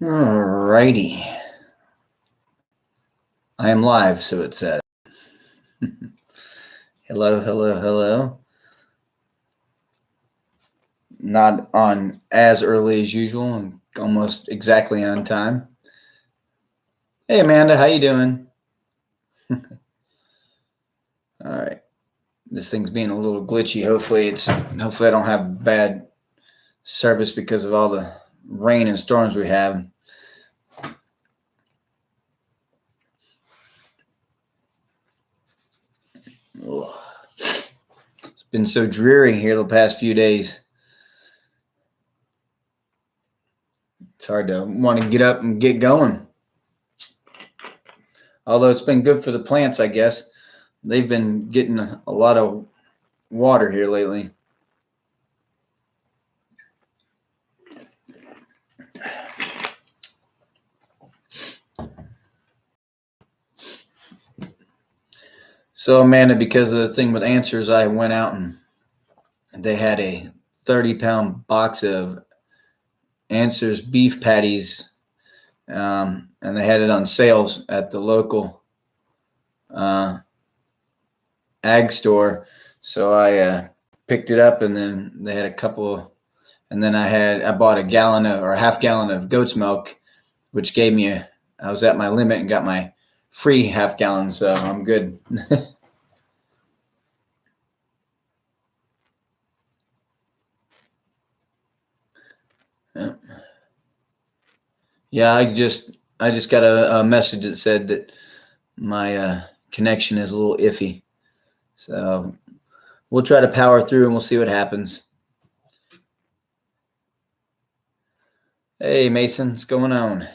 Alrighty. I am live, so it said. Hello, hello, hello. Not on as early as usual and almost exactly on time. Hey Amanda, how you doing? All right. This thing's being a little glitchy. Hopefully I don't have bad service because of all the rain and storms we have. Ugh. It's been so dreary here the past few days. It's hard to want to get up and get going. Although it's been good for the plants, I guess. They've been getting a lot of water here lately. So Amanda, because of the thing with Answers, I went out and they had a 30-pound box of Answers beef patties, and they had it on sales at the local ag store. So I picked it up, and then they had a couple, and then I bought a half gallon of goat's milk, which gave me I was at my limit and got my free half gallon, so I'm good. Yeah, I just got a message that said that my connection is a little iffy. So we'll try to power through and we'll see what happens. Hey Mason, what's going on?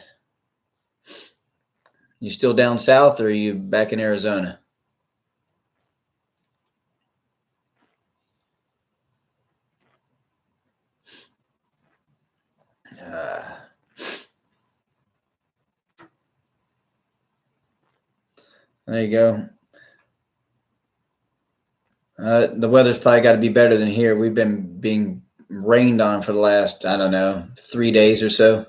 You still down south or are you back in Arizona? There you go. The weather's probably got to be better than here. We've been being rained on for the last, I don't know, 3 days or so.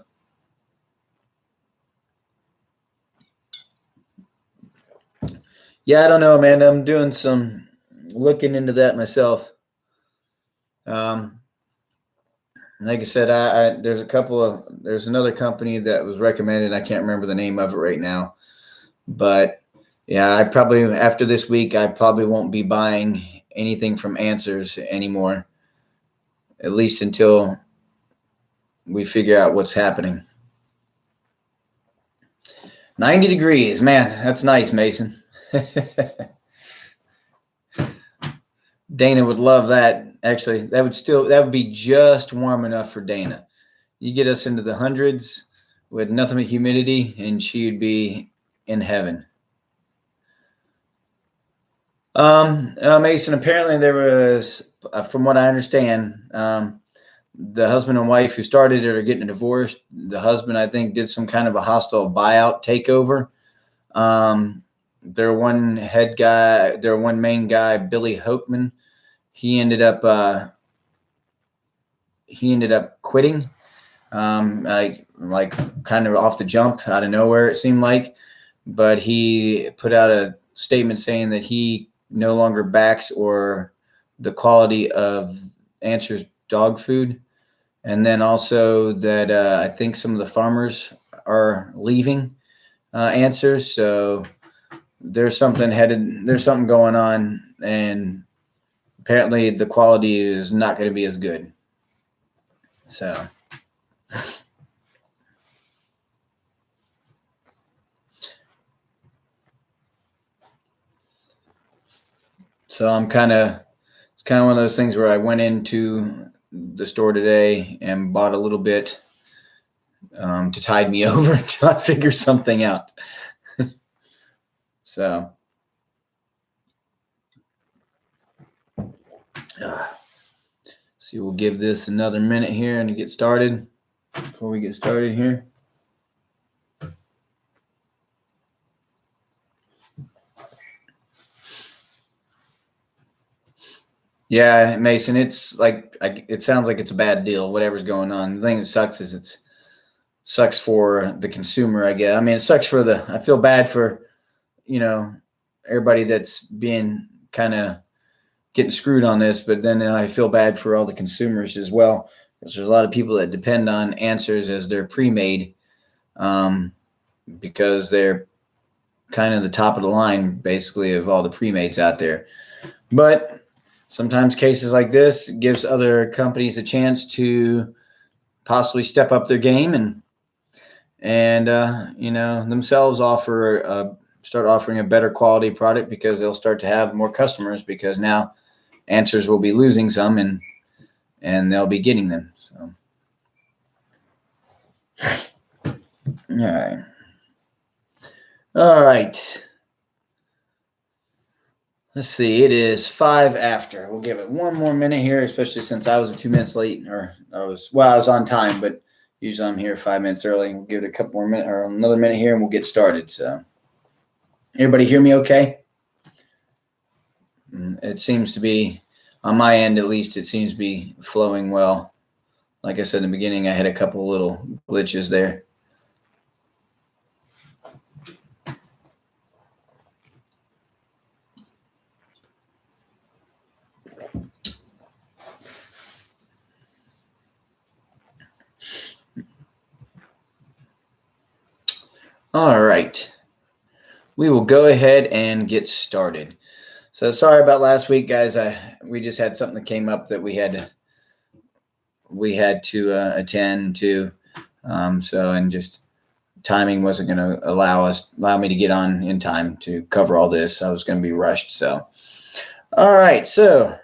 Yeah, I don't know, Amanda. I'm doing some looking into that myself. Like I said, there's another company that was recommended. I can't remember the name of it right now, but yeah, after this week, I probably won't be buying anything from Answers anymore, at least until we figure out what's happening. 90 degrees, man, that's nice, Mason. Dana would love that. Actually, that would be just warm enough for Dana. You get us into the hundreds with nothing but humidity, and she would be in heaven. Mason, apparently there was, from what I understand, the husband and wife who started it are getting divorced. The husband, I think, did some kind of a hostile buyout takeover. Their one main guy, Billy Hokeman, he ended up quitting, like kind of off the jump, out of nowhere, it seemed like. But he put out a statement saying that he no longer backs or the quality of Answers dog food, and then also that I think some of the farmers are leaving Answers. So there's something going on, and apparently the quality is not going to be as good. So it's kind of one of those things where I went into the store today and bought a little bit to tide me over until I figure something out. So see, we'll give this another minute here and get started before we get started here. Yeah, Mason, it's like it sounds like it's a bad deal, whatever's going on. The thing that sucks is sucks for the consumer, I guess. I mean, it sucks for I feel bad for, everybody that's being kind of getting screwed on this, but then I feel bad for all the consumers as well, because there's a lot of people that depend on Answers as they're pre-made, because they're kind of the top of the line, basically, of all the pre-mades out there. But sometimes cases like this gives other companies a chance to possibly step up their game and themselves start offering a better quality product, because they'll start to have more customers, because now Answers will be losing some and they'll be getting them. So, all right. Let's see. It is 5 after. We'll give it one more minute here, especially since I was a few minutes late, or I was on time, but usually I'm here 5 minutes early. We'll give it a couple more minutes, or another minute here, and we'll get started. So, everybody hear me okay? It seems to be, on my end at least, it seems to be flowing well. Like I said in the beginning, I had a couple little glitches there. All right. We will go ahead and get started. So sorry about last week, guys. We just had something that came up that we had to attend to. And just timing wasn't going to allow me to get on in time to cover all this. I was going to be rushed. So, all right. So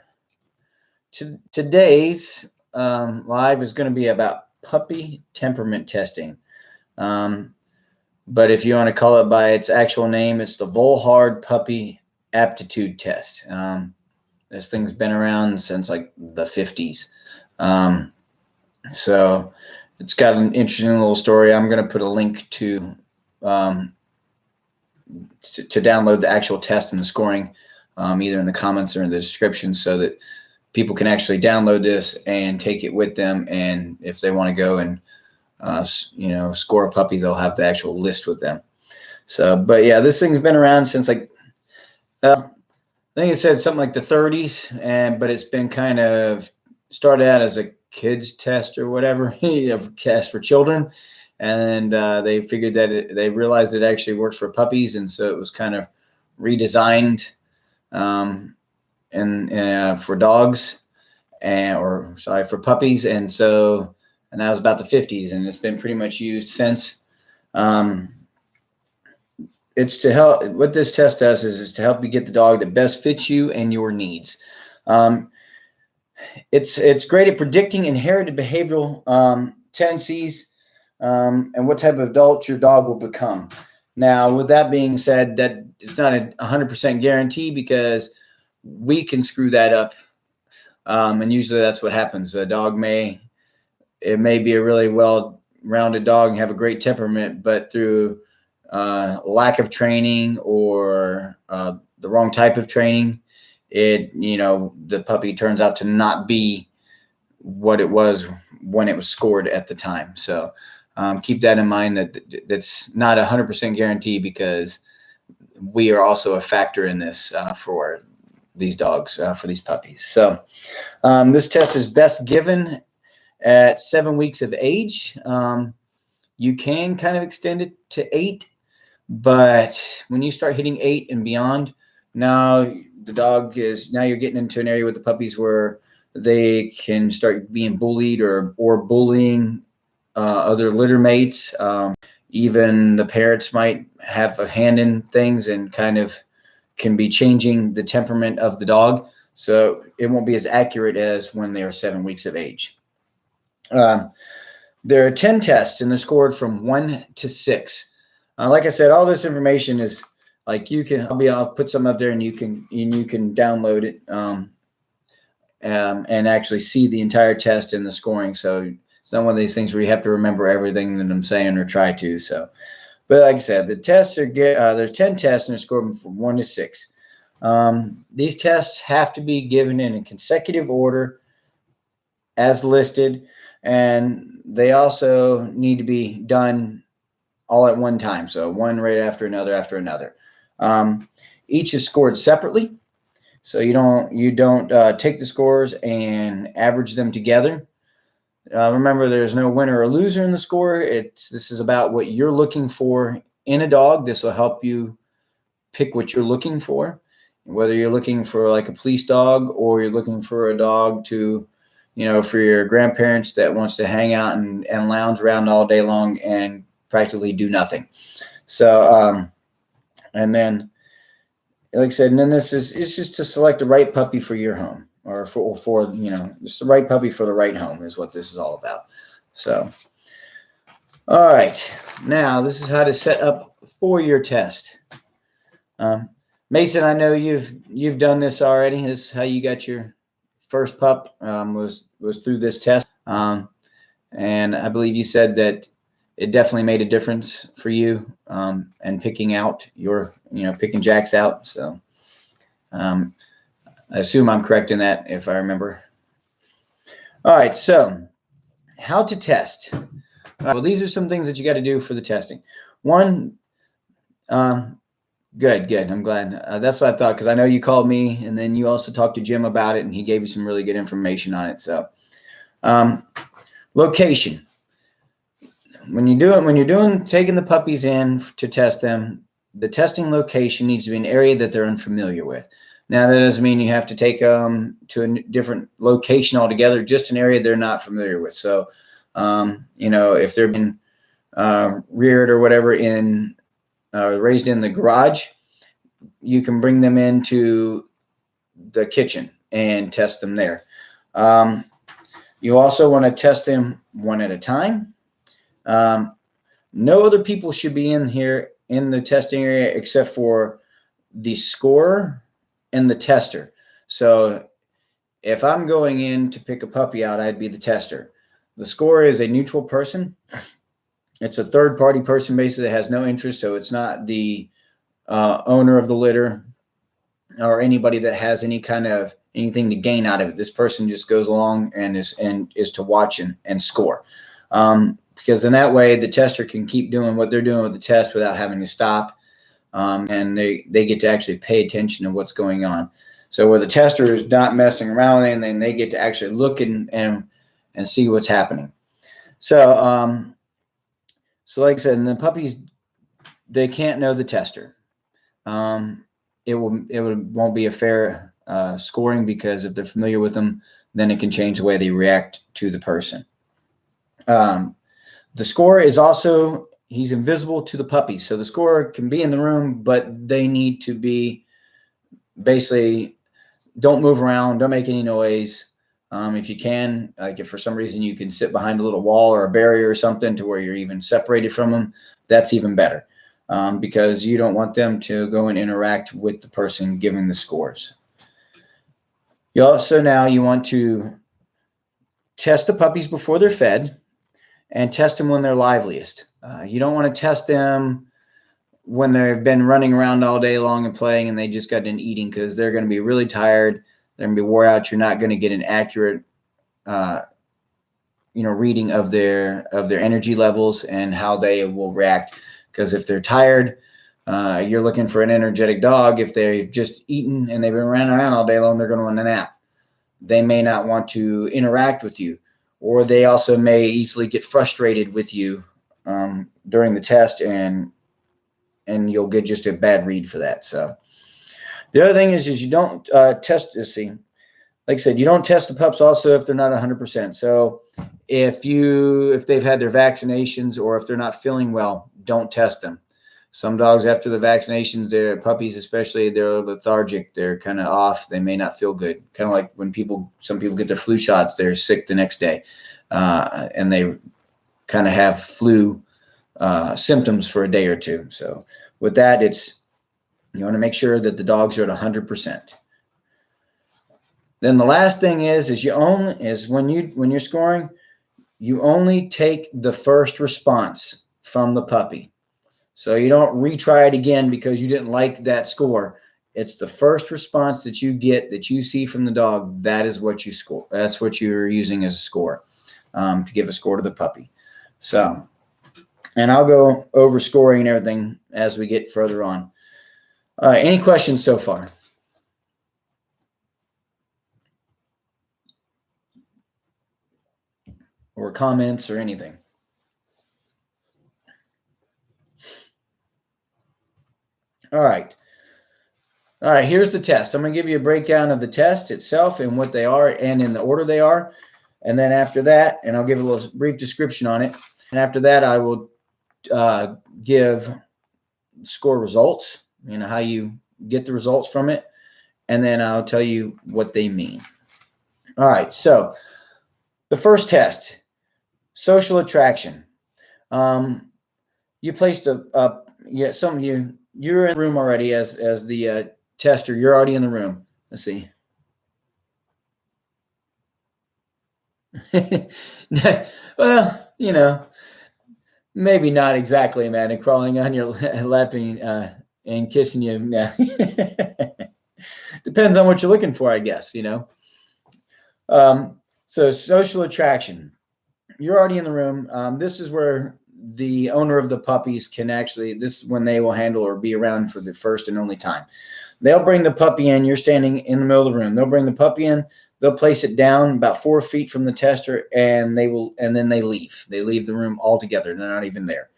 today's live is going to be about puppy temperament testing. But if you want to call it by its actual name, it's the Volhard puppy aptitude test. This thing's been around since like the 50s. So it's got an interesting little story. I'm going to put a link to download the actual test and the scoring, either in the comments or in the description, so that people can actually download this and take it with them. And if they want to go and score a puppy, they'll have the actual list with them. So, but yeah, this thing's been around since like, I think it said something like the 30s, but it's been kind of started out as a kids test or whatever, test for children. And they figured that they realized it actually works for puppies. And so it was kind of redesigned for dogs for puppies. And that was about the 50s, and it's been pretty much used since. It's to help. What this test does is to help you get the dog that best fits you and your needs. It's great at predicting inherited behavioral tendencies and what type of adult your dog will become. Now, with that being said, that it's not a 100% guarantee, because we can screw that up, and usually that's what happens. A dog may be a really well-rounded dog and have a great temperament, but through lack of training or the wrong type of training, the puppy turns out to not be what it was when it was scored at the time. So keep that in mind, that's not 100% guarantee, because we are also a factor in this for these dogs, for these puppies. So this test is best given at 7 weeks of age. You can kind of extend it to 8, but when you start hitting 8 and beyond, now you're getting into an area with the puppies where they can start being bullied or bullying other litter mates. Even the parents might have a hand in things and kind of can be changing the temperament of the dog. So it won't be as accurate as when they are 7 weeks of age. There are 10 tests, and they're scored from 1 to 6. Like I said, all this information is like I'll put some up there, and you can download it and actually see the entire test and the scoring. So it's not one of these things where you have to remember everything that I'm saying or try to. So, but like I said, the tests there's 10 tests, and they're scored from 1 to 6. These tests have to be given in a consecutive order as listed. And they also need to be done all at one time. So one right after another after another. Each is scored separately. So you don't take the scores and average them together. Remember, there's no winner or loser in the score. This is about what you're looking for in a dog. This will help you pick what you're looking for, whether you're looking for like a police dog or you're looking for a dog to, for your grandparents that wants to hang out and lounge around all day long and practically do nothing. So, and then, like I said, and then it's just to select the right puppy for your home, or for just the right puppy for the right home is what this is all about. So, all right, now this is how to set up for your test. Mason, I know you've done this already. This is how you got your first pup, was through this test. And I believe you said that it definitely made a difference for you, and picking out picking Jax out. So I assume I'm correct in that, if I remember. All right, so how to test. Well, these are some things that you got to do for the testing. One, good. I'm glad. That's what I thought, because I know you called me, and then you also talked to Jim about it, and he gave you some really good information on it. So, location. When you're doing taking the puppies in to test them, the testing location needs to be an area that they're unfamiliar with. Now, that doesn't mean you have to take them to a different location altogether, just an area they're not familiar with. So, if they've been reared or whatever raised in the garage, you can bring them into the kitchen and test them there. You also want to test them one at a time. No other people should be in here in the testing area except for the scorer and the tester. So if I'm going in to pick a puppy out, I'd be the tester. The scorer is a neutral person. It's a third-party person basically that has no interest, so it's not the owner of the litter or anybody that has anything to gain out of it. This person just goes along and is to watch and score. Because in that way, the tester can keep doing what they're doing with the test without having to stop, and they get to actually pay attention to what's going on. So where the tester is not messing around with anything, they get to actually look and see what's happening. So, so like I said, and the puppies, they can't know the tester. It won't be a fair scoring, because if they're familiar with them, then it can change the way they react to the person. The scorer is also, he's invisible to the puppies. So the scorer can be in the room, but they need to be basically, don't move around, don't make any noise. If you can, like if for some reason you can sit behind a little wall or a barrier or something to where you're even separated from them, that's even better, because you don't want them to go and interact with the person giving the scores. You want to test the puppies before they're fed and test them when they're liveliest. You don't want to test them when they've been running around all day long and playing and they just got done eating, because they're going to be really tired. They're going to be wore out. You're not going to get an accurate, reading of their energy levels and how they will react. Because if they're tired, you're looking for an energetic dog. If they've just eaten and they've been running around all day long, they're going to want a nap. They may not want to interact with you, or they also may easily get frustrated with you during the test, and you'll get just a bad read for that. So the other thing is you don't test this. See, like I said, you don't test the pups also if they're not 100%. So if they've had their vaccinations or if they're not feeling well, don't test them. Some dogs after the vaccinations, their puppies especially, they're lethargic. They're kind of off. They may not feel good. Kind of like when some people get their flu shots, they're sick the next day, and they kind of have flu symptoms for a day or two. So with that, you want to make sure that the dogs are at 100%. Then the last thing is when you're scoring, you only take the first response from the puppy. So you don't retry it again because you didn't like that score. It's the first response that you get, that you see from the dog. That is what you score. That's what you're using as a score. to give a score to the puppy. So, and I'll go over scoring and everything as we get further on. All right, any questions so far? Or comments or anything? All right. All right, here's the test. I'm going to give you a breakdown of the test itself and what they are and in the order they are. And then after that, and I'll give a little brief description on it. And after that, I will give score results, how you get the results from it. And then I'll tell you what they mean. All right, so the first test, social attraction. You placed some of you're in the room already as the tester. You're already in the room. Let's see. Well, maybe not exactly, Amanda, crawling on your lap and kissing you. Depends on what you're looking for, I guess, So social attraction. You're already in the room. This is where the owner of the puppies can actually, this is when they will handle or be around for the first and only time. They'll bring the puppy in. You're standing in the middle of the room. They'll bring the puppy in. They'll place it down about 4 feet from the tester, and then they leave. They leave the room altogether. They're not even there.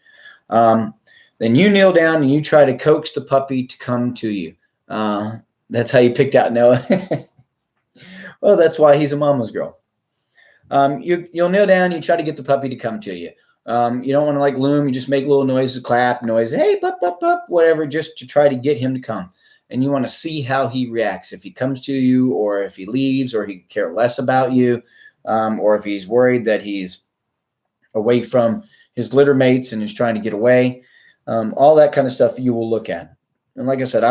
Then you kneel down and you try to coax the puppy to come to you. That's how you picked out Noah. Well, that's why he's a mama's girl. You'll kneel down. You try to get the puppy to come to you. You don't want to loom. You just make little noises, clap noises, hey, pup, pup, pup, whatever, just to try to get him to come. And you want to see how he reacts. If he comes to you, or if he leaves, or he could care less about you, or if he's worried that he's away from his litter mates and is trying to get away. All that kind of stuff you will look at. And like I said,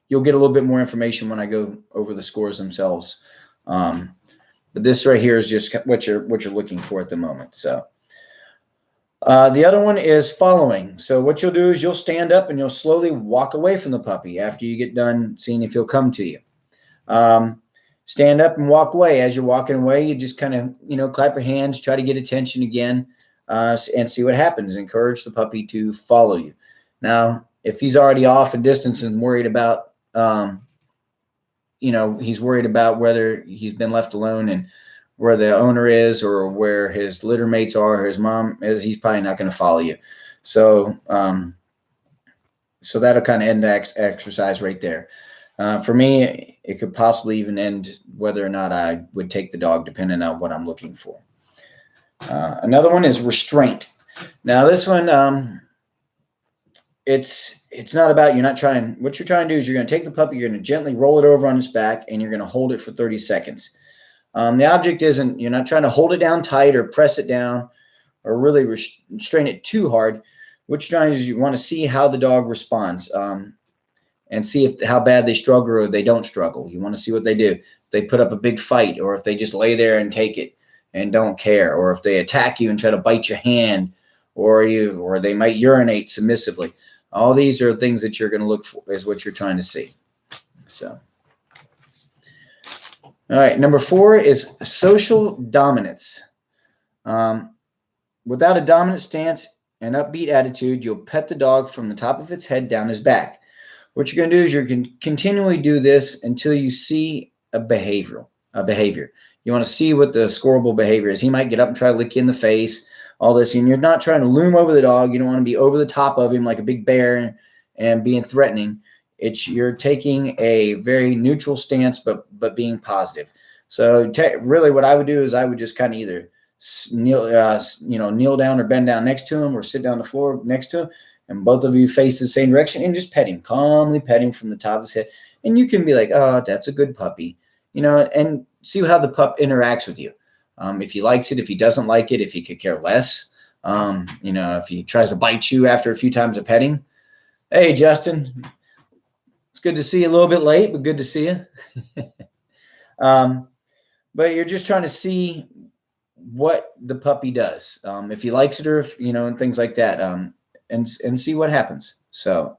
you'll get a little bit more information when I go over the scores themselves. But this right here is just what you're looking for at the moment. So the other one is following. So what you'll do is you'll stand up and you'll slowly walk away from the puppy after you get done seeing if he'll come to you. Stand up and walk away. As you're walking away, you just kind of, clap your hands, try to get attention again, and see what happens. Encourage the puppy to follow you. Now, if he's already off in distance and worried about, he's worried about whether he's been left alone and where the owner is or where his litter mates are, or his mom is, he's probably not going to follow you. So, so that'll kind of end the exercise right there. For me, it could possibly even end whether or not I would take the dog, depending on what I'm looking for. Another one is restraint. Now, this one, it's not about, what you're trying to do is you're going to take the puppy, you're going to gently roll it over on its back, and you're going to hold it for 30 seconds. The object isn't, you're not trying to hold it down tight or press it down or really restrain it too hard. What you're trying to do is you want to see how the dog responds, and see how bad they struggle or they don't struggle. You want to see what they do. If they put up a big fight, or if they just lay there and take it and don't care, or if they attack you and try to bite your hand, or they might urinate submissively. All these are things that you're going to look for, is what you're trying to see. So, all right, number 4 is social dominance. Without a dominant stance and upbeat attitude, you'll pet the dog from the top of its head down his back. What you're going to do is you're going to continually do this until you see a behavior. You want to see what the scoreable behavior is. He might get up and try to lick you in the face, all this, and you're not trying to loom over the dog. You don't want to be over the top of him like a big bear and being threatening. You're taking a very neutral stance, but being positive. So really what I would do is I would just kind of either kneel down or bend down next to him, or sit down on the floor next to him, and both of you face the same direction, and just pet him, calmly pet him from the top of his head. And you can be like, oh, that's a good puppy, and see how the pup interacts with you. If he likes it, if he doesn't like it, if he could care less, if he tries to bite you after a few times of petting. Hey, Justin, it's good to see you, a little bit late, but good to see you. But you're just trying to see what the puppy does, if he likes it, or if, and things like that, and see what happens. So,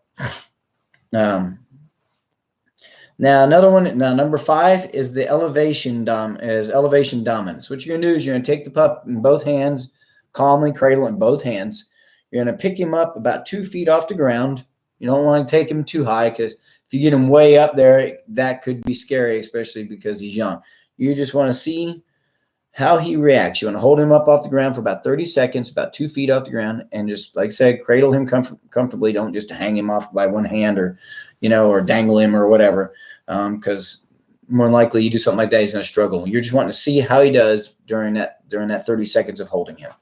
Now, another one, now number 5 is the elevation dominance. What you're going to do is you're going to take the pup in both hands, calmly cradle in both hands. You're going to pick him up about 2 feet off the ground. You don't want to take him too high, because if you get him way up there, that could be scary, especially because he's young. You just want to see how he reacts. You want to hold him up off the ground for about 30 seconds, about 2 feet off the ground, and just, like I said, cradle him comfortably. Don't just hang him off by one hand, or, or dangle him or whatever, because more than likely you do something like that, he's going to struggle. You're just wanting to see how he does during that 30 seconds of holding him,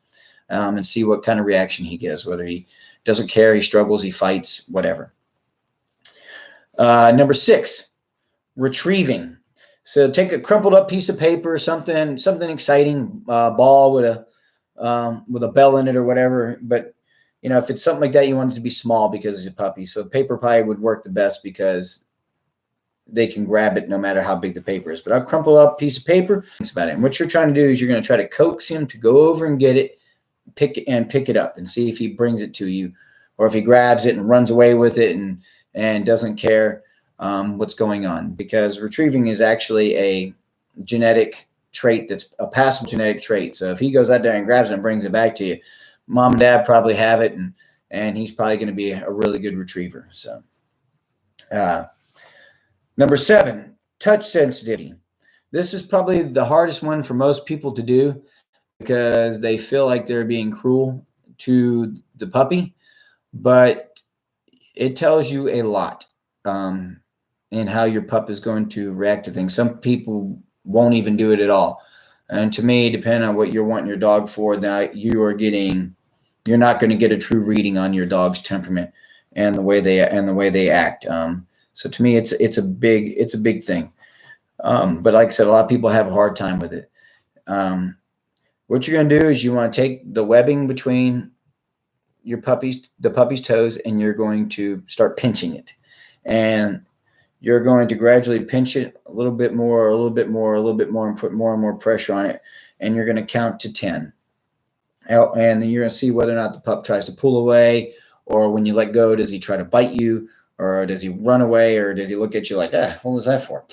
and see what kind of reaction he gives, whether he doesn't care, he struggles, he fights, whatever. Number 6, retrieving. So take a crumpled up piece of paper, something exciting, ball with a bell in it or whatever. But if it's something like that, you want it to be small because it's a puppy. So paper pie would work the best because they can grab it no matter how big the paper is. But I'll crumple up a piece of paper. Think about it. And what you're trying to do is you're going to try to coax him to go over and get it, pick it up, and see if he brings it to you, or if he grabs it and runs away with it and doesn't care what's going on, because retrieving is actually a genetic trait, that's a passive genetic trait. So if he goes out there and grabs it and brings it back to you, mom and dad probably have it, and he's probably going to be a really good retriever. So number 7, touch sensitivity. This is probably the hardest one for most people to do, because they feel like they're being cruel to the puppy, but it tells you a lot in how your pup is going to react to things. Some people won't even do it at all. And to me, depending on what you're wanting your dog for, that you're not going to get a true reading on your dog's temperament and the way they act. So to me, it's a big thing. But like I said, a lot of people have a hard time with it. What you're going to do is you want to take the webbing between the puppy's toes, and you're going to start pinching it. And you're going to gradually pinch it a little bit more, and put more and more pressure on it. And you're going to count to 10. And then you're going to see whether or not the pup tries to pull away, or when you let go, does he try to bite you, or does he run away, or does he look at you like, what was that for?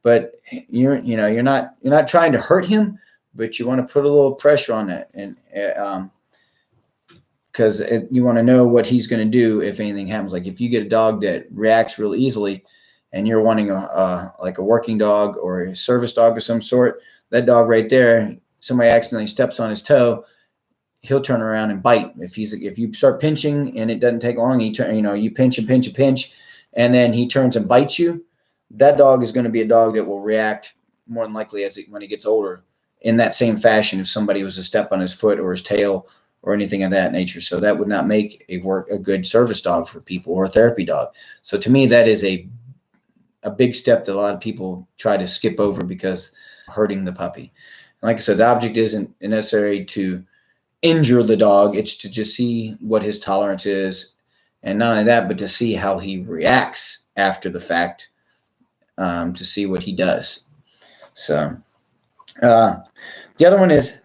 But you're not trying to hurt him, but you want to put a little pressure on that, and because you want to know what he's going to do if anything happens. Like if you get a dog that reacts real easily, and you're wanting like a working dog or a service dog of some sort, that dog right there, somebody accidentally steps on his toe, he'll turn around and bite. If you start pinching and it doesn't take long, you pinch and pinch and pinch, and then he turns and bites you, that dog is going to be a dog that will react more than likely when he gets older in that same fashion if somebody was to step on his foot or his tail or anything of that nature. So that would not make a good service dog for people, or a therapy dog. So to me, that is a big step that a lot of people try to skip over because hurting the puppy. Like I said, the object isn't necessarily to injure the dog. It's to just see what his tolerance is. And not only that, but to see how he reacts after the fact, to see what he does. So the other one is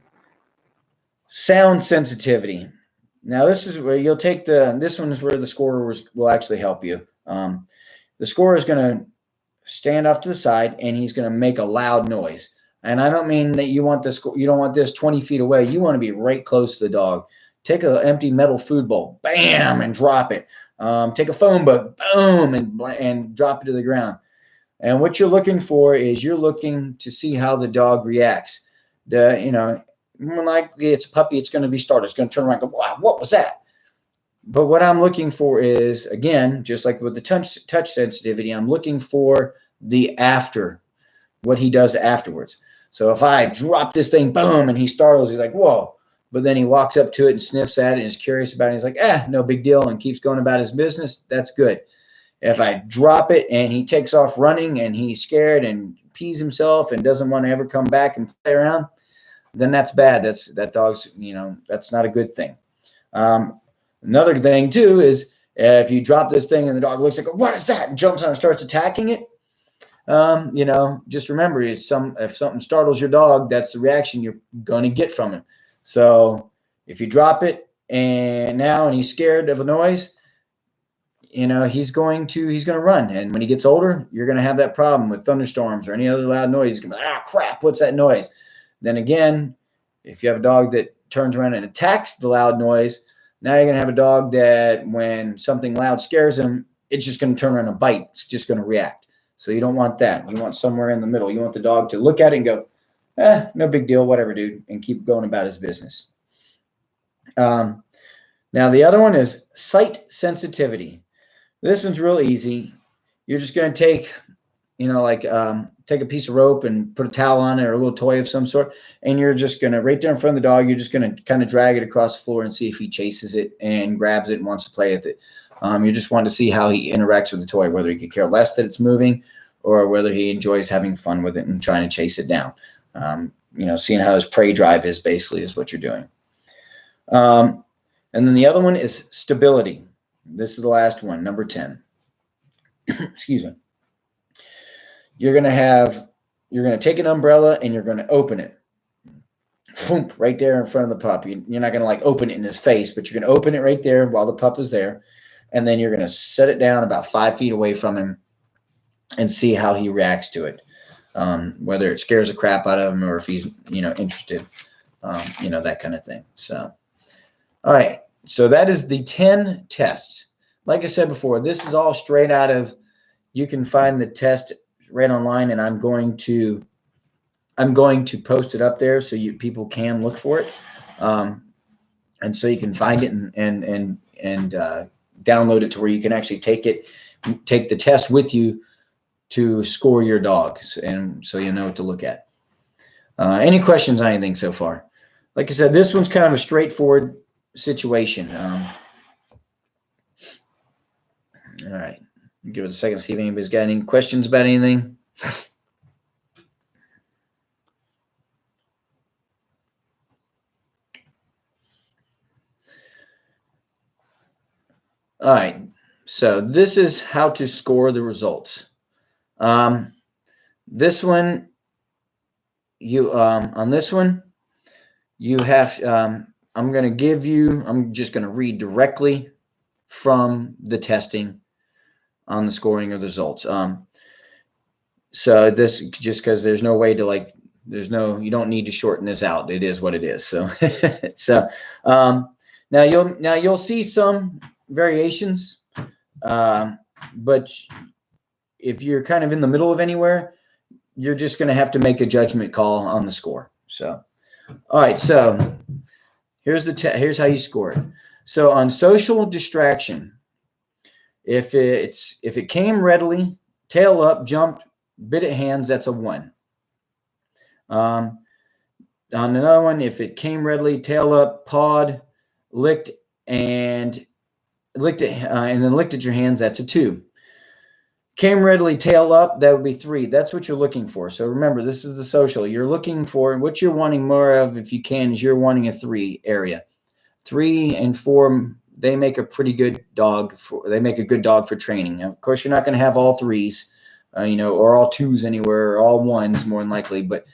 sound sensitivity. Now this is where you'll take this one is where the scorer will actually help you. The scorer is going to stand off to the side, and he's going to make a loud noise. And I don't mean that you don't want this 20 feet away. You want to be right close to the dog. Take an empty metal food bowl, bam, and drop it. Take a phone book, boom, and drop it to the ground. And what you're looking for is you're looking to see how the dog reacts. More likely it's a puppy, it's going to be startled. It's going to turn around and go, wow, what was that? But what I'm looking for is, again, just like with the touch sensitivity, I'm looking for what he does afterwards. So if I drop this thing, boom, and he startles, he's like, whoa. But then he walks up to it and sniffs at it and is curious about it. And he's like, no big deal, and keeps going about his business. That's good. If I drop it and he takes off running and he's scared and pees himself and doesn't want to ever come back and play around, then that's bad. That dog's, that's not a good thing. Another thing too is if you drop this thing and the dog looks like, what is that? And jumps on and starts attacking it. Just remember, if something startles your dog, that's the reaction you're going to get from him. So if you drop it and he's scared of a noise, he's going to run. And when he gets older, you're going to have that problem with thunderstorms or any other loud noise. He's going to be like, crap, what's that noise? Then again, if you have a dog that turns around and attacks the loud noise, now you're going to have a dog that when something loud scares him, it's just going to turn around and bite. It's just going to react. So you don't want that. You want somewhere in the middle. You want the dog to look at it and go, no big deal, whatever, dude, and keep going about his business. Now, the other one is sight sensitivity. This one's real easy. You're just going to take, take a piece of rope and put a towel on it or a little toy of some sort, and you're just going to, right there in front of the dog, you're just going to kind of drag it across the floor and see if he chases it and grabs it and wants to play with it. You just want to see how he interacts with the toy, whether he could care less that it's moving or whether he enjoys having fun with it and trying to chase it down. Seeing how his prey drive is basically is what you're doing. And then the other one is stability. This is the last one, number 10. Excuse me. You're going to take an umbrella and you're going to open it. Boom, right there in front of the pup. You're not going to open it in his face, but you're going to open it right there while the pup is there. And then you're going to set it down about 5 feet away from him and see how he reacts to it. Whether it scares the crap out of him or if he's, interested, that kind of thing. So, all right. So that is the 10 tests. Like I said before, this is all straight out of, you can find the test right online, and I'm going to post it up there so people can look for it. And so you can find it and download it to where you can actually take the test with you to score your dogs, and so you know what to look at. Any questions on anything so far? Like I said, this one's kind of a straightforward situation. All right, give it a second to see if anybody's got any questions about anything. All right, so this is how to score the results. This one, on this one, you have, I'm just going to read directly from the testing on the scoring of the results. So this, just because there's no way to you don't need to shorten this out. It is what it is. So, now you'll see some variations, but if you're kind of in the middle of anywhere, you're just going to have to make a judgment call on the score. So, all right. So here's how you score it. So on social distraction, if it came readily, tail up, jumped, bit at hands, that's a 1. On another one, if it came readily, tail up, pawed, licked, and then licked at your hands, that's a 2. Came readily, tail up, that would be 3. That's what you're looking for. So remember, this is the social. You're looking for, what you're wanting more of, if you can, is you're wanting a 3 area. 3 and 4, they make a pretty good dog they make a good dog for training. Now, of course, you're not going to have all 3s, or all 2s anywhere, or all 1s more than likely, but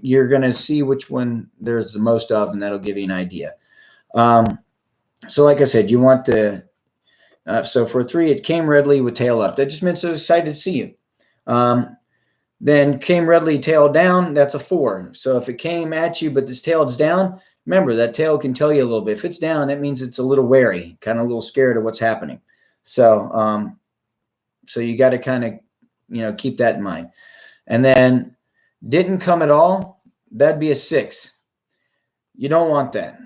you're going to see which one there's the most of, and that'll give you an idea. So like I said, you want the, so for 3, it came readily with tail up. That just meant so excited to see you. Then came readily, tail down, that's a 4. So if it came at you, but this tail is down, remember that tail can tell you a little bit. If it's down, that means it's a little wary, kind of a little scared of what's happening. So, so you got to kind of, keep that in mind. And then didn't come at all, that'd be a 6. You don't want that.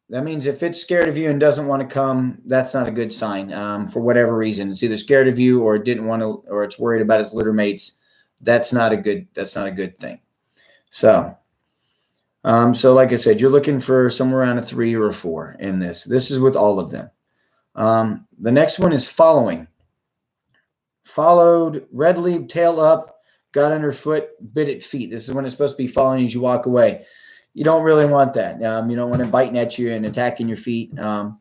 That means if it's scared of you and doesn't want to come, that's not a good sign. For whatever reason, it's either scared of you or it didn't want to, or it's worried about its litter mates. That's not a good thing. So, so like I said, you're looking for somewhere around a 3 or a 4 in this. This is with all of them. The next one is following. Followed readily, tail up, got underfoot, bit at feet. This is when it's supposed to be following as you walk away. You don't really want that. You don't want it biting at you and attacking your feet. And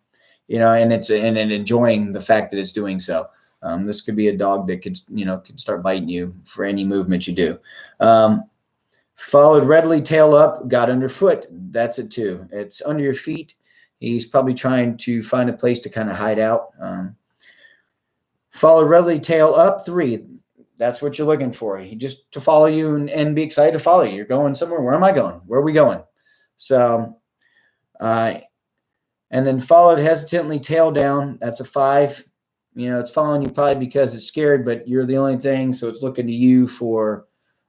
enjoying the fact that it's doing so. This could be a dog that could start biting you for any movement you do. Followed readily, tail up, got underfoot. That's a 2. It's under your feet. He's probably trying to find a place to kind of hide out. Followed readily, tail up, 3. That's what you're looking for. He just to follow you and be excited to follow you. You're going somewhere. Where am I going? Where are we going? So, and then followed hesitantly, tail down. That's a 5. It's following you probably because it's scared, but you're the only thing. So it's looking to you for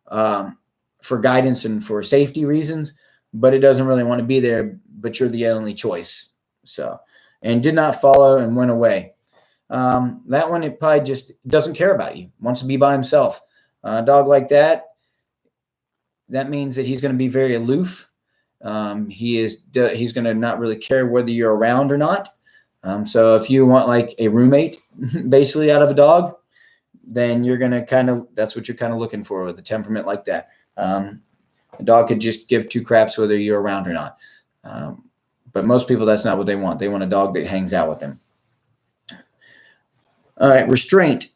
guidance and for safety reasons, but it doesn't really want to be there, but you're the only choice. So, and did not follow and went away. That one, it probably just doesn't care about you, wants to be by himself. A dog like that means that he's going to be very aloof. He's going to not really care whether you're around or not. So if you want like a roommate basically out of a dog, then you're going to that's what you're kind of looking for with a temperament like that. A dog could just give 2 craps whether you're around or not. But most people, that's not what they want. They want a dog that hangs out with them. All right, restraint.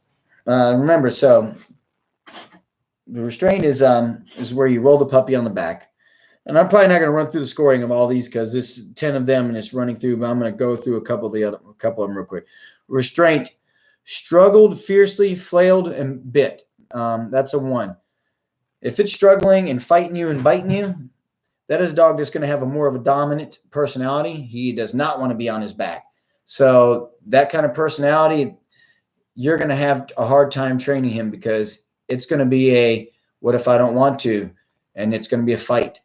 Remember, so the restraint is where you roll the puppy on the back. And I'm probably not going to run through the scoring of all these because this is 10 of them and it's running through, but I'm going to go through a couple of them real quick. Restraint, struggled, fiercely, flailed, and bit. That's a 1. If it's struggling and fighting you and biting you, that is a dog that's going to have more of a dominant personality. He does not want to be on his back. So that kind of personality, you're going to have a hard time training him because it's going to be a, what if I don't want to? And it's going to be a fight.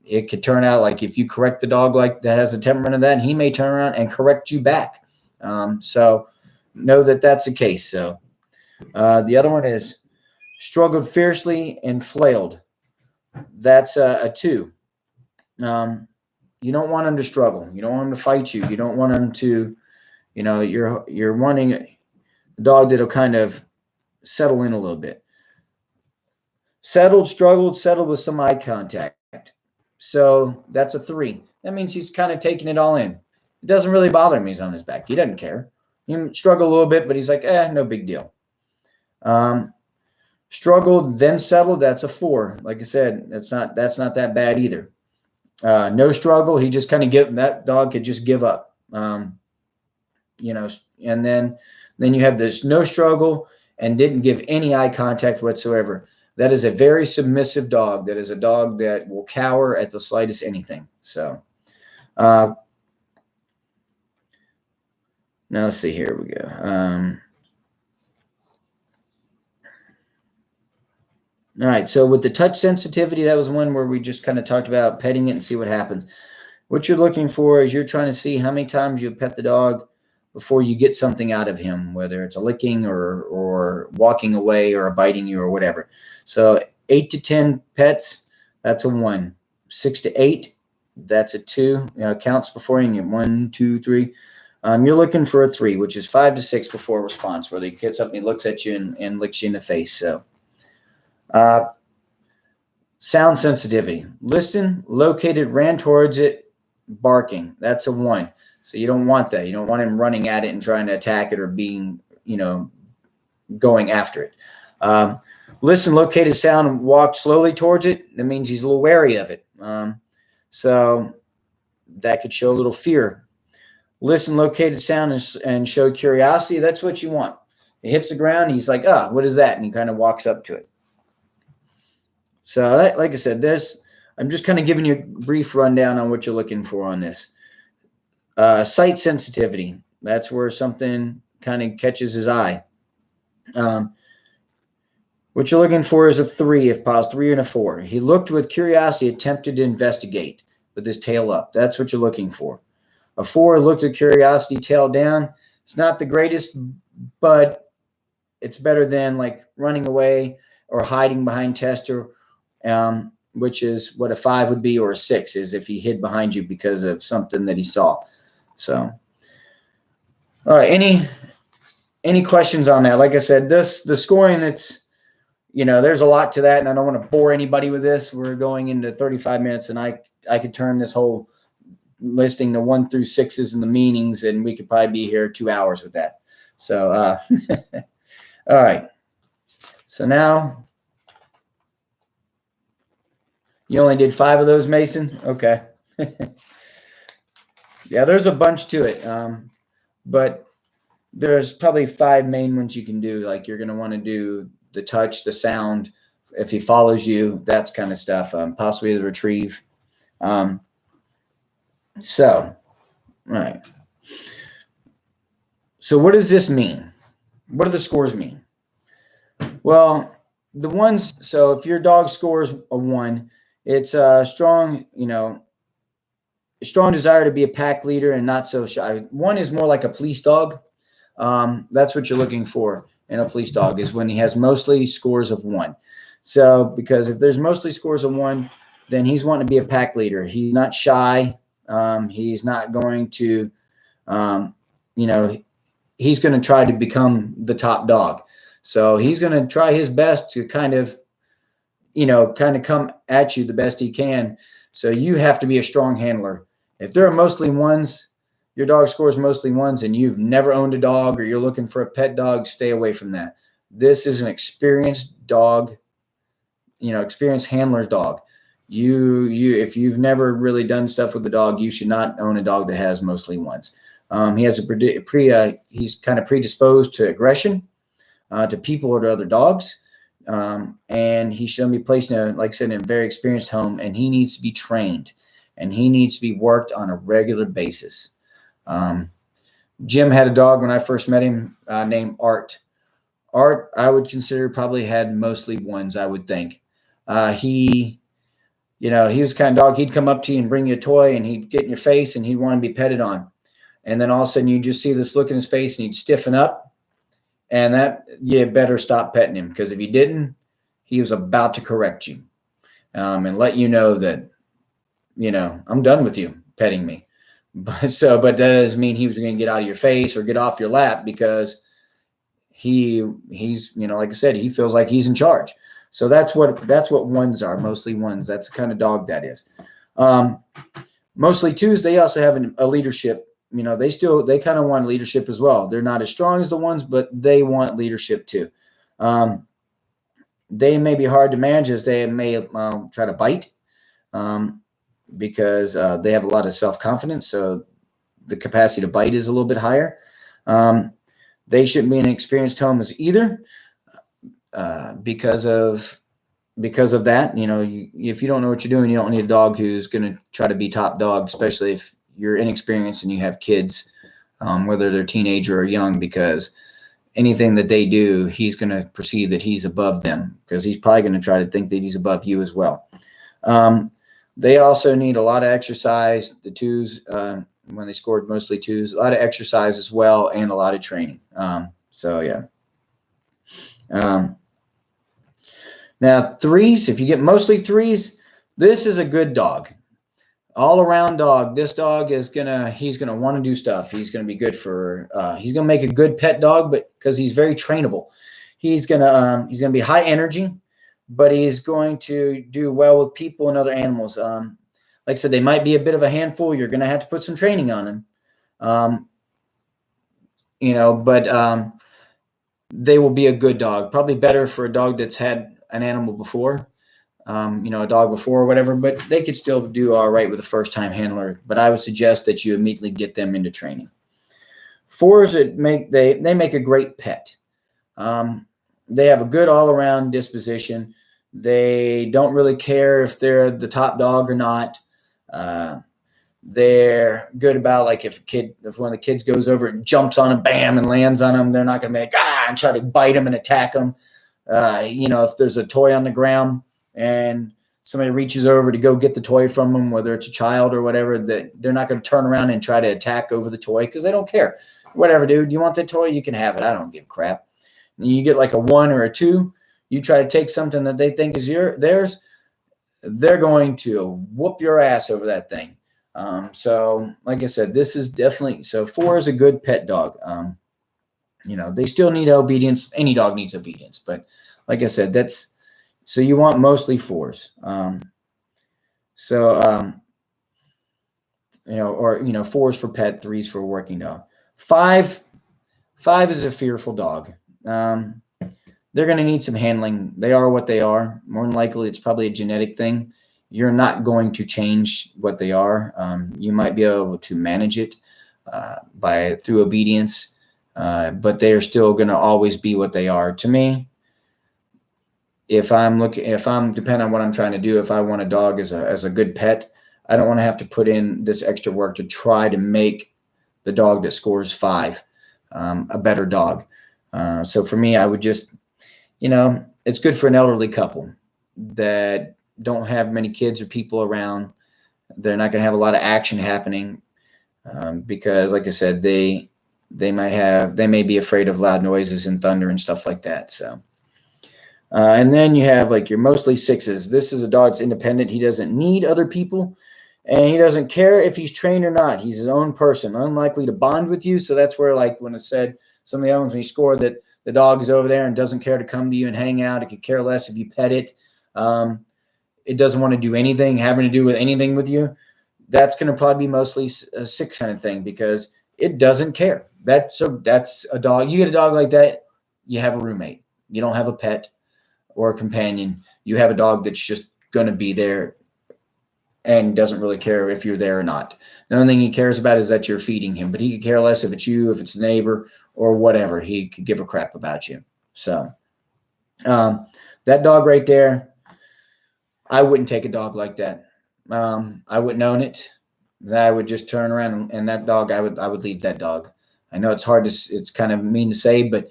It could turn out like if you correct the dog like that has a temperament of that, he may turn around and correct you back. So know that that's the case. So the other one is struggled fiercely and flailed. That's a 2. You don't want him to struggle. You don't want him to fight you. You don't want him to, you're wanting a dog that'll kind of settle in a little bit. Settled, struggled, settled with some eye contact. So that's a 3. That means he's kind of taking it all in. It doesn't really bother him. He's on his back. He doesn't care. He can struggle a little bit, but he's like, no big deal. Struggled, then settled. That's a 4. Like I said, that's not that bad either. No struggle. He just kind of that dog could just give up. And then you have this no struggle and didn't give any eye contact whatsoever. That is a very submissive dog. That is a dog that will cower at the slightest anything. So now let's see. Here we go. All right. So with the touch sensitivity, that was one where we just kind of talked about petting it and see what happens. What you're looking for is you're trying to see how many times you pet the dog before you get something out of him, whether it's a licking or walking away or a biting you or whatever. So 8 to 10 pets, that's a 1. 6 to 8, that's a 2. Counts before you get 1, 2, 3. You're looking for a 3, which is 5 to 6 before response, where he gets up and he looks at you and licks you in the face. So sound sensitivity. Listen, located, ran towards it, barking. That's a 1. So you don't want that. You don't want him running at it and trying to attack it or being, going after it. Listen, located sound, and walk slowly towards it. That means he's a little wary of it. So that could show a little fear. Listen, located sound, and show curiosity. That's what you want. It hits the ground. He's like, what is that? And he kind of walks up to it. So like I said, I'm just kind of giving you a brief rundown on what you're looking for on this. Sight sensitivity. That's where something kind of catches his eye. What you're looking for is a 3, if possible, 3 and a 4. He looked with curiosity, attempted to investigate with his tail up. That's what you're looking for. A 4 looked at curiosity, tail down. It's not the greatest, but it's better than like running away or hiding behind tester, which is what a 5 would be, or a 6 is if he hid behind you because of something that he saw. So, all right, any questions on that? Like I said, the scoring, it's, there's a lot to that, and I don't want to bore anybody with this. We're going into 35 minutes, and I could turn this whole listing the 1 through 6s and the meanings, and we could probably be here 2 hours with that. So, all right. So now, you only did 5 of those, Mason? Okay. Yeah, there's a bunch to it. But there's probably 5 main ones you can do. Like you're going to want to do the touch, the sound, if he follows you, that kind of stuff, possibly the retrieve. So, right. So what does this mean? What do the scores mean? Well, the ones, so if your dog scores a 1, it's a strong, strong desire to be a pack leader and not so shy. 1 is more like a police dog. That's what you're looking for in a police dog, is when he has mostly scores of 1. So, because if there's mostly scores of 1, then he's wanting to be a pack leader. He's not shy. He's not going to, he's going to try to become the top dog. So he's going to try his best to kind of come at you the best he can. So you have to be a strong handler. If there are mostly 1s, your dog scores mostly 1s, and you've never owned a dog or you're looking for a pet dog, stay away from that. This is an experienced dog, experienced handler's dog. If you've never really done stuff with the dog, you should not own a dog that has mostly 1s. He has he's kind of predisposed to aggression, to people or to other dogs. And he should be placed in like I said, in a very experienced home, and he needs to be trained, and he needs to be worked on a regular basis. Jim had a dog when I first met him, named Art. Art, I would consider, probably had mostly 1s, I would think. He was the kind of dog, he'd come up to you and bring you a toy, and he'd get in your face, and he'd want to be petted on. And then all of a sudden you just see this look in his face, and he'd stiffen up, and that you better stop petting him, because if you didn't, he was about to correct you, and let you know that, I'm done with you petting me. But that doesn't mean he was going to get out of your face or get off your lap, because he's, like I said, he feels like he's in charge. So that's what 1s are, mostly 1s. That's the kind of dog that is. Mostly 2s, they also have a leadership. They kind of want leadership as well. They're not as strong as the 1s, but they want leadership too. They may be hard to manage, as they may try to bite, because they have a lot of self-confidence. So the capacity to bite is a little bit higher. They shouldn't be in an experienced home as either, because of that. If you don't know what you're doing, you don't need a dog who's going to try to be top dog, especially if you're inexperienced and you have kids, whether they're teenager or young, because anything that they do, he's going to perceive that he's above them, because he's probably going to try to think that he's above you as well. They also need a lot of exercise. The 2s, when they scored mostly 2s, a lot of exercise as well, and a lot of training. So yeah. Now 3s, if you get mostly 3s, this is a good dog. All around dog. This dog is he's gonna want to do stuff. He's gonna be good for. He's gonna make a good pet dog, but because he's very trainable, he's gonna be high energy, but he's going to do well with people and other animals. Like I said, they might be a bit of a handful. You're gonna have to put some training on them. But they will be a good dog. Probably better for a dog that's had an animal before. A dog before or whatever, but they could still do all right with a first-time handler. But I would suggest that you immediately get them into training. 4s, they make a great pet. They have a good all-around disposition. They don't really care if they're the top dog or not. They're good about, like, if one of the kids goes over and jumps on them, bam, and lands on them, they're not going to be like, and try to bite them and attack them. If there's a toy on the ground and somebody reaches over to go get the toy from them, whether it's a child or whatever, that they're not going to turn around and try to attack over the toy, because they don't care. Whatever, dude, you want the toy, you can have it. I don't give a crap. And you get like a 1 or a 2, you try to take something that they think is theirs, they're going to whoop your ass over that thing. So like I said, this is definitely, so 4 is a good pet dog. They still need obedience. Any dog needs obedience, but like I said, so you want mostly 4s. 4s for pet, 3s for a working dog. 5 is a fearful dog. They're going to need some handling. They are what they are. More than likely, it's probably a genetic thing. You're not going to change what they are. You might be able to manage it through obedience. but they are still going to always be what they are. To me, if I'm depending on what I'm trying to do, if I want a dog as a good pet, I don't want to have to put in this extra work to try to make the dog that scores 5 a better dog. So for me, I would just, it's good for an elderly couple that don't have many kids or people around. They're not going to have a lot of action happening because, like I said, they may be afraid of loud noises and thunder and stuff like that. So, and then you have like your mostly 6s. This is a dog that's independent. He doesn't need other people, and he doesn't care if he's trained or not. He's his own person, unlikely to bond with you. So that's where, like when I said some of the other ones when you score, that the dog is over there and doesn't care to come to you and hang out. It could care less if you pet it. It doesn't want to do anything having to do with anything with you. That's going to probably be mostly a 6 kind of thing because it doesn't care. That's a dog. You get a dog like that, you have a roommate. You don't have a pet or a companion. You have a dog that's just going to be there and doesn't really care if you're there or not. The only thing he cares about is that you're feeding him, but he could care less if it's you, if it's the neighbor, or whatever. He could give a crap about you. So that dog right there, I wouldn't take a dog like that. I wouldn't own it. I would just turn around and that dog, I would leave that dog. I know it's kind of mean to say, but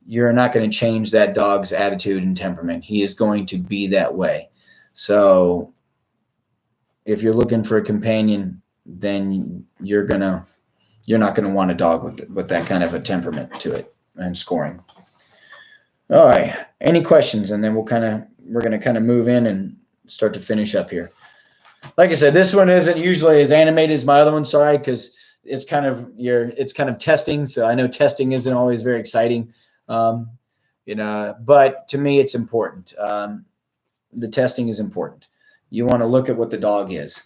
you're not going to change that dog's attitude and temperament. He is going to be that way. So if you're looking for a companion, then you're not going to want a dog with that kind of a temperament to it and scoring. All right. Any questions? And then we're going to kind of move in and start to finish up here. Like I said, this one isn't usually as animated as my other one. Sorry, because it's kind of testing. So I know testing isn't always very exciting, but to me, it's important. The testing is important. You want to look at what the dog is.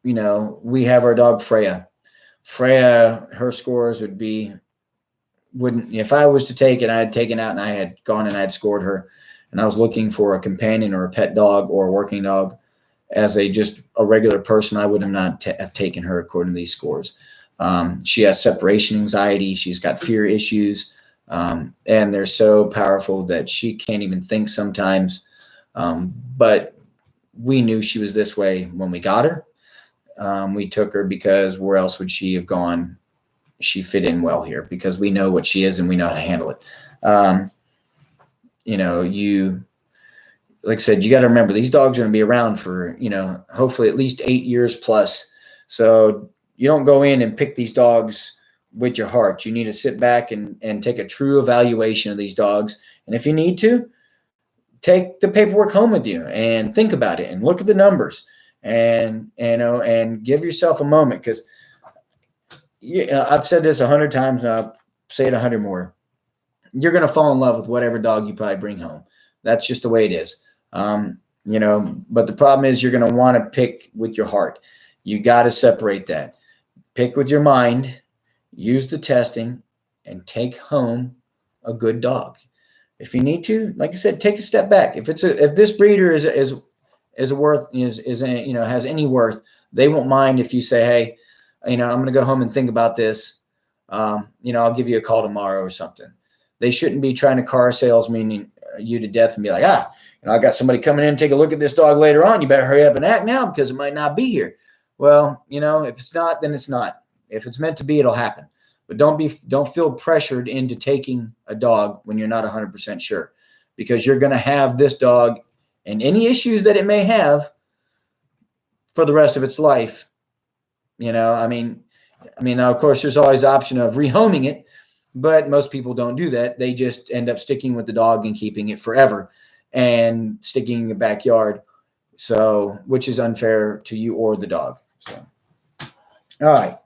We have our dog Freya. Freya, her scores if I was to take it, I had taken out and I had gone and I had scored her, and I was looking for a companion or a pet dog or a working dog as just a regular person, I would not have taken her according to these scores. She has separation anxiety. She's got fear issues, and they're so powerful that she can't even think sometimes. But we knew she was this way when we got her. We took her because where else would she have gone? She fit in well here because we know what she is and we know how to handle it. Like I said, you got to remember these dogs are going to be around for, hopefully at least 8 years plus. So you don't go in and pick these dogs with your heart. You need to sit back and take a true evaluation of these dogs. And if you need to, take the paperwork home with you and think about it and look at the numbers and give yourself a moment. Because I've said this 100 times and I'll say it 100 more. You're going to fall in love with whatever dog you probably bring home. That's just the way it is. But the problem is you're going to want to pick with your heart. You got to separate that. Pick with your mind, use the testing, and take home a good dog. If you need to, like I said, take a step back. If this breeder is has any worth, they won't mind if you say, hey, I'm going to go home and think about this. I'll give you a call tomorrow or something. They shouldn't be trying to car salesman you to death and be like, I got somebody coming in and take a look at this dog later on. You better hurry up and act now because it might not be here. Well, if it's not, then it's not. If it's meant to be, it'll happen. But don't feel pressured into taking a dog when you're not 100% sure, because you're going to have this dog and any issues that it may have for the rest of its life. Of course, there's always the option of rehoming it, but most people don't do that. They just end up sticking with the dog and keeping it forever and sticking in the backyard. So, which is unfair to you or the dog. So, all right.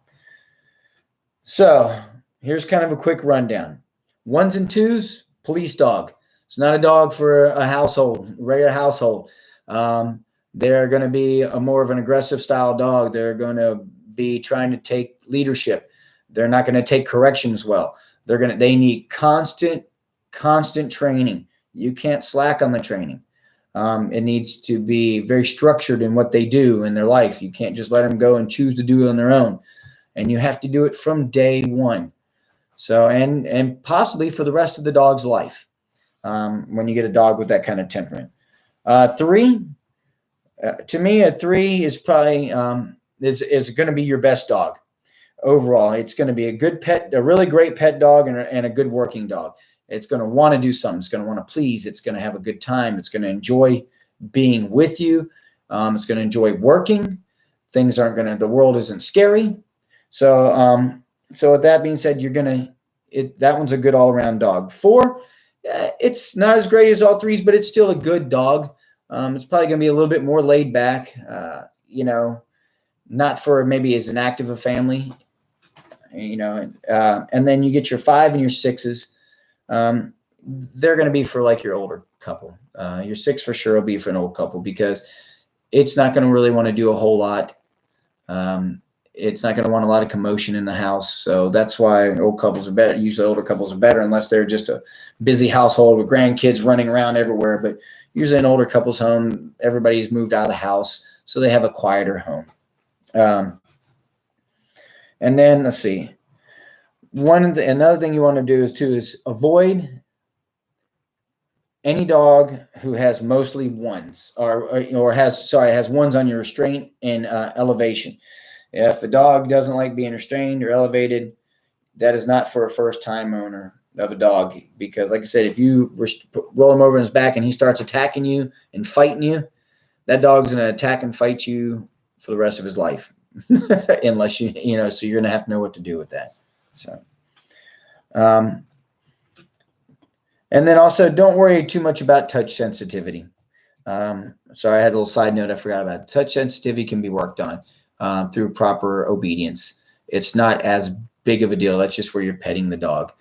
So here's kind of a quick rundown. 1s and 2s, police dog. It's not a dog for a household, regular household. They're going to be a more of an aggressive style dog. They're going to be trying to take leadership. They're not going to take corrections well. They need constant training. You can't slack on the training. It needs to be very structured in what they do in their life. You can't just let them go and choose to do it on their own. And you have to do it from day one. So, and possibly for the rest of the dog's life, when you get a dog with that kind of temperament. Three, to me, a three is probably is going to be your best dog overall. It's going to be a good pet, a really great pet dog, and a good working dog. It's going to want to do something. It's going to want to please. It's going to have a good time. It's going to enjoy being with you. It's going to enjoy working. Things aren't going to, the world isn't scary. So, so with that being said, that one's a good all around dog. Four, it's not as great as all threes, but it's still a good dog. It's probably going to be a little bit more laid back, not for maybe as an active a family, and then you get your five and your sixes. They're going to be for like your older couple. Your six for sure will be for an old couple because it's not going to really want to do a whole lot. It's not going to want a lot of commotion in the house. So that's why old couples are better. Usually older couples are better unless they're just a busy household with grandkids running around everywhere. But usually an older couple's home, everybody's moved out of the house, so they have a quieter home. And then let's see. Another thing you want to do is avoid any dog who has mostly ones or has ones on your restraint and elevation. If a dog doesn't like being restrained or elevated, that is not for a first-time owner of a dog. Because, like I said, if you roll him over on his back and he starts attacking you and fighting you, that dog's going to attack and fight you for the rest of his life, unless so you're going to have to know what to do with that. So, and then also don't worry too much about touch sensitivity. Sorry, I had a little side note I forgot about. Touch sensitivity can be worked on through proper obedience. It's not as big of a deal. That's just where you're petting the dog.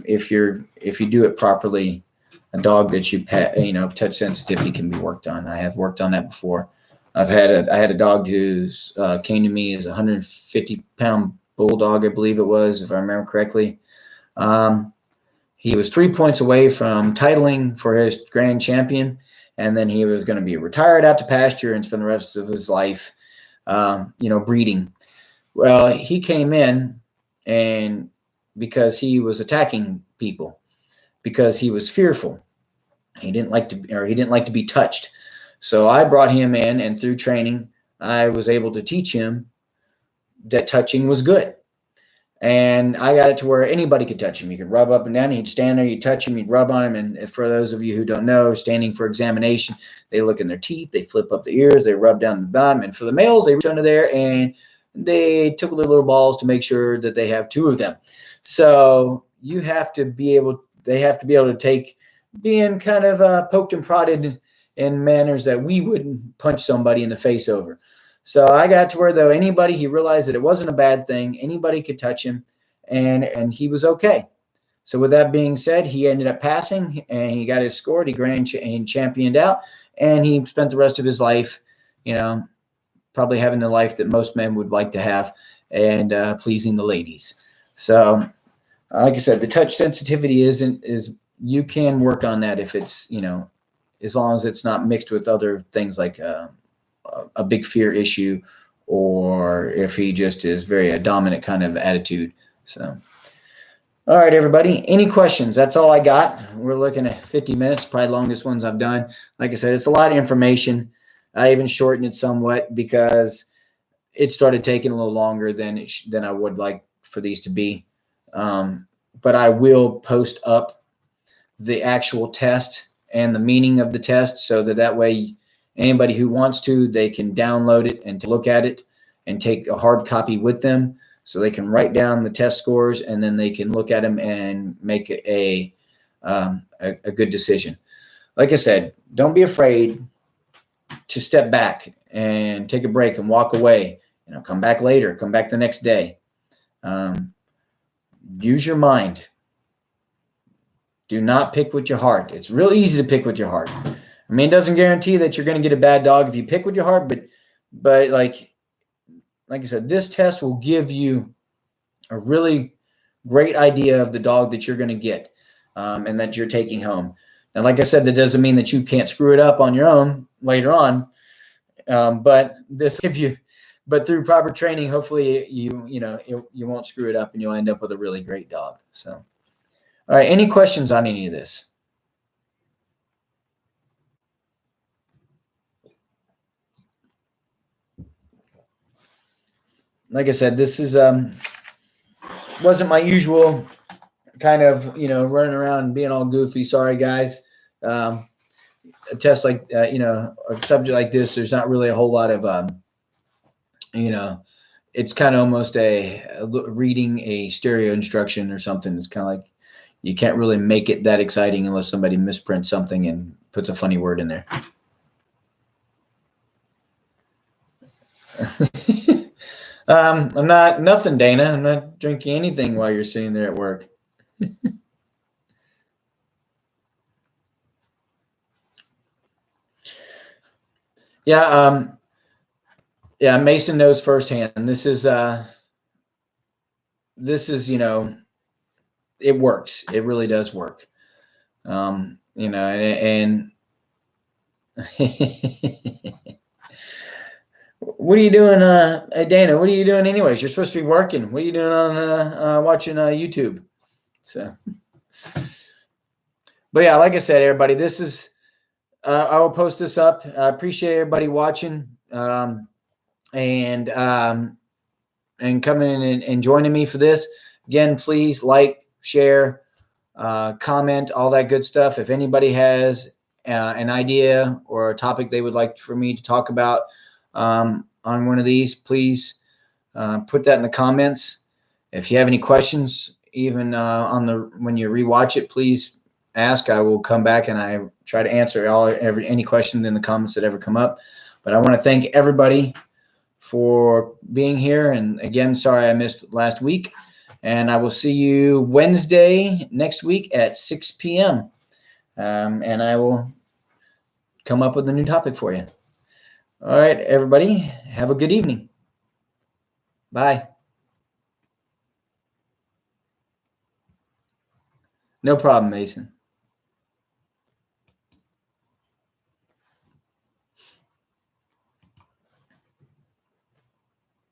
If you do it properly, a dog that you pet, touch sensitivity can be worked on. I have worked on that before. I had a dog who's came to me as a 150-pound bulldog, I believe it was, if I remember correctly. He was 3 points away from titling for his grand champion, and then he was going to be retired out to pasture and spend the rest of his life, breeding. Well, he came in, and because he was attacking people, because he was fearful, he didn't like to be touched. So I brought him in, and through training, I was able to teach him that touching was good. And I got it to where anybody could touch him. You could rub up and down. He'd stand there, you'd touch him, you'd rub on him. And for those of you who don't know, standing for examination, they look in their teeth, they flip up the ears, they rub down the bottom. And for the males, they reach under there and they tickle their little balls to make sure that they have two of them. So they have to be able to take being kind of poked and prodded in manners that we wouldn't punch somebody in the face over. So I got to where, though, he realized that it wasn't a bad thing. Anybody could touch him, and he was okay. So with that being said, he ended up passing, and he got his score. He championed out, and he spent the rest of his life, probably having the life that most men would like to have, and pleasing the ladies. So, like I said, the touch sensitivity is you can work on that if it's, as long as it's not mixed with other things like a big fear issue, or if he just is a dominant kind of attitude. So, all right, everybody, any questions? That's all I got. We're looking at 50 minutes, probably the longest ones I've done. Like I said, it's a lot of information. I even shortened it somewhat because it started taking a little longer than I would like for these to be. But I will post up the actual test and the meaning of the test so that way anybody who wants to, they can download it and look at it and take a hard copy with them so they can write down the test scores, and then they can look at them and make a good decision. Like I said, don't be afraid to step back and take a break and walk away. Come back later, come back the next day. Use your mind. Do not pick with your heart. It's real easy to pick with your heart. I mean, it doesn't guarantee that you're going to get a bad dog if you pick with your heart, but like I said, this test will give you a really great idea of the dog that you're going to get, and that you're taking home. And like I said, that doesn't mean that you can't screw it up on your own later on, but this gives you but through proper training, hopefully you won't screw it up and you'll end up with a really great dog. So, all right, any questions on any of this? Like I said, this is wasn't my usual kind of running around and being all goofy. Sorry, guys. A test like a subject like this, there's not really a whole lot of it's kind of almost a reading a stereo instruction or something. It's kind of like you can't really make it that exciting unless somebody misprints something and puts a funny word in there. I'm not nothing, Dana. I'm not drinking anything while you're sitting there at work. Yeah. Yeah. Mason knows firsthand. This is it works. It really does work. And what are you doing, Dana? What are you doing anyways? You're supposed to be working. What are you doing on watching YouTube? So, but yeah, like I said, everybody, this is I will post this up. I appreciate everybody watching and coming in and joining me for this. Again, please like, share, comment, all that good stuff. If anybody has an idea or a topic they would like for me to talk about on one of these, please put that in the comments. If you have any questions, even when you rewatch it, please ask. I will come back and I try to answer any questions in the comments that ever come up. But I want to thank everybody for being here. And again, sorry I missed last week. And I will see you Wednesday next week at 6 p.m. And I will come up with a new topic for you. All right, everybody, have a good evening. Bye. No problem, Mason.